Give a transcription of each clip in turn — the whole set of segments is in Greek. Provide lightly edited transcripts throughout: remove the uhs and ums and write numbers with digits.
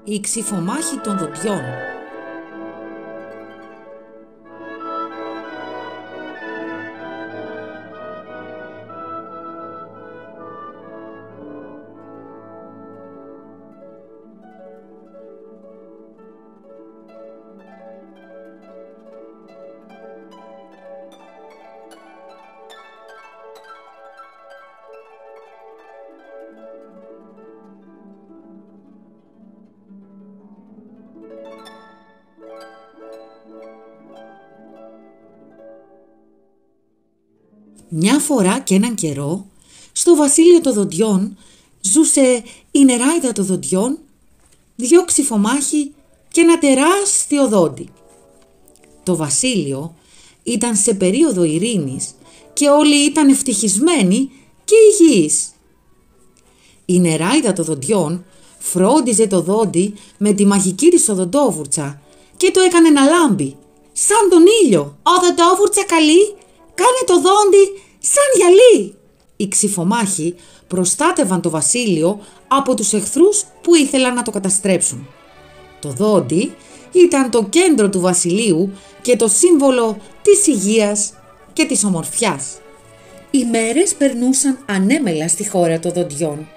Η ξυφομάχη των δοντιών. Μια φορά και έναν καιρό, στο βασίλειο των δοντιών ζούσε η νεράιδα των δοντιών, 2 ξυφομάχοι και ένα τεράστιο δόντι. Το βασίλειο ήταν σε περίοδο ειρήνης και όλοι ήταν ευτυχισμένοι και υγιείς. Η νεράιδα των δοντιών φρόντιζε το δόντι με τη μαγική της οδοντόβουρτσα και το έκανε να λάμπει σαν τον ήλιο. «Οδοντόβουρτσα καλή, κάνε το δόντι σαν γυαλί!» Οι ξυφομάχοι προστάτευαν το βασίλειο από τους εχθρούς που ήθελαν να το καταστρέψουν. Το δόντι ήταν το κέντρο του βασιλείου και το σύμβολο της υγείας και της ομορφιάς. Οι μέρες περνούσαν ανέμελα στη χώρα των δοντιών.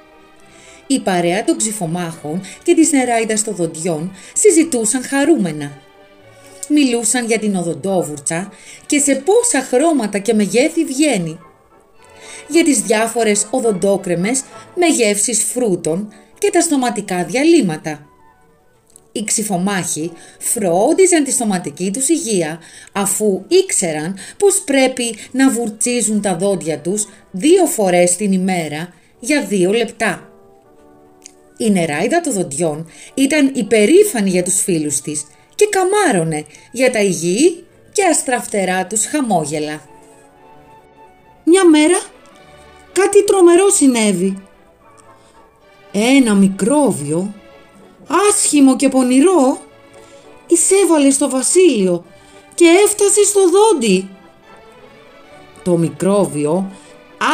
Η παρέα των ξυφομάχων και της νεράιδας των δοντιών συζητούσαν χαρούμενα. Μιλούσαν για την οδοντόβουρτσα και σε πόσα χρώματα και μεγέθη βγαίνει. Για τις διάφορες οδοντόκρεμες με γεύσεις φρούτων και τα στοματικά διαλύματα. Οι ξυφομάχοι φρόντιζαν τη στοματική τους υγεία αφού ήξεραν πως πρέπει να βουρτσίζουν τα δόντια τους 2 φορές την ημέρα για 2 λεπτά. Η νεράιδα των δοντιών ήταν υπερήφανη για τους φίλους της και καμάρωνε για τα υγιή και αστραφτερά τους χαμόγελα. Μια μέρα κάτι τρομερό συνέβη. Ένα μικρόβιο, άσχημο και πονηρό, εισέβαλε στο βασίλειο και έφτασε στο δόντι. Το μικρόβιο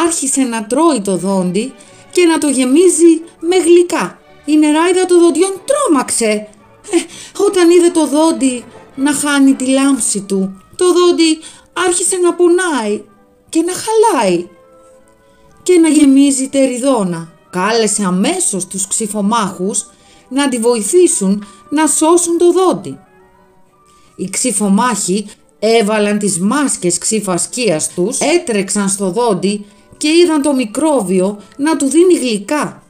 άρχισε να τρώει το δόντι και να το γεμίζει με γλυκά. Η νεράιδα των δοντιών τρόμαξε όταν είδε το δόντι να χάνει τη λάμψη του. Το δόντι άρχισε να πονάει και να χαλάει και να γεμίζει τεριδόνα. Κάλεσε αμέσως τους ξυφομάχους να τη βοηθήσουν να σώσουν το δόντι. Οι ξυφομάχοι έβαλαν τις μάσκες ξυφασκίας τους, έτρεξαν στο δόντι και είδαν το μικρόβιο να του δίνει γλυκά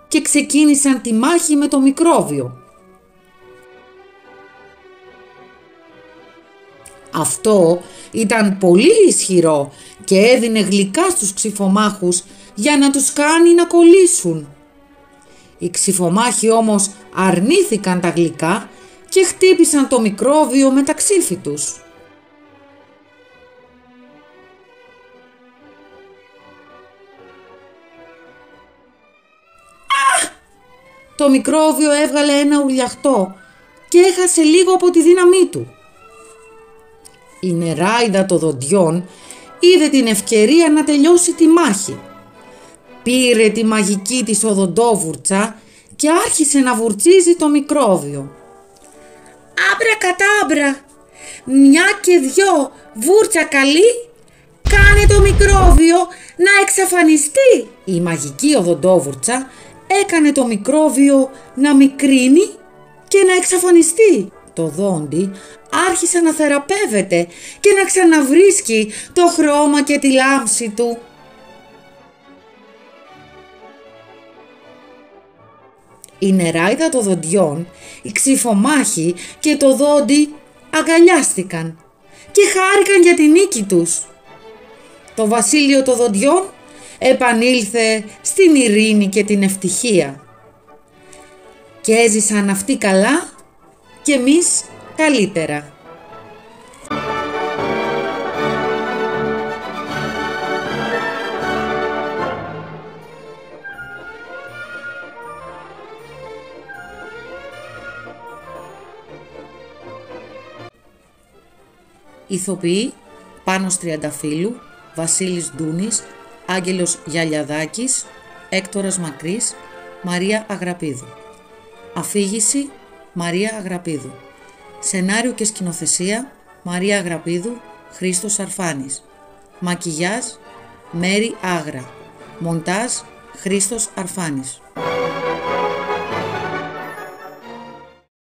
και ξεκίνησαν τη μάχη με το μικρόβιο. Αυτό ήταν πολύ ισχυρό και έδινε γλυκά στους ξυφομάχους για να τους κάνει να κολλήσουν. Οι ξυφομάχοι όμως αρνήθηκαν τα γλυκά και χτύπησαν το μικρόβιο με τα ξύφη τους. Το μικρόβιο έβγαλε ένα ουρλιαχτό και έχασε λίγο από τη δύναμή του. Η νεράιδα των δοντιών είδε την ευκαιρία να τελειώσει τη μάχη. Πήρε τη μαγική της οδοντόβουρτσα και άρχισε να βουρτσίζει το μικρόβιο. «Άμπρα κατάμπρα, 1 και 2 βούρτσα καλή, κάνε το μικρόβιο να εξαφανιστεί!» Η μαγική οδοντόβουρτσα έκανε το μικρόβιο να μικρύνει και να εξαφανιστεί. Το δόντι άρχισε να θεραπεύεται και να ξαναβρίσκει το χρώμα και τη λάμψη του. Η νεράιδα των δοντιών, οι ξυφομάχοι και το δόντι αγκαλιάστηκαν και χάρηκαν για την νίκη τους. Το βασίλειο των δοντιών επανήλθε στην ειρήνη και την ευτυχία. Και έζησαν αυτοί καλά και εμείς καλύτερα. Ηθοποιοί Πάνος Τριανταφύλου, Βασίλης Ντούνης, Άγγελος Γιαλιαδάκης, Έκτορας Μακρύς, Μαρία Αγραπίδου. Αφήγηση Μαρία Αγραπίδου. Σενάριο και σκηνοθεσία Μαρία Αγραπίδου, Χρήστος Αρφάνης. Μακιγιάζ Μέρη Άγρα. Μοντάζ Χρήστος Αρφάνης.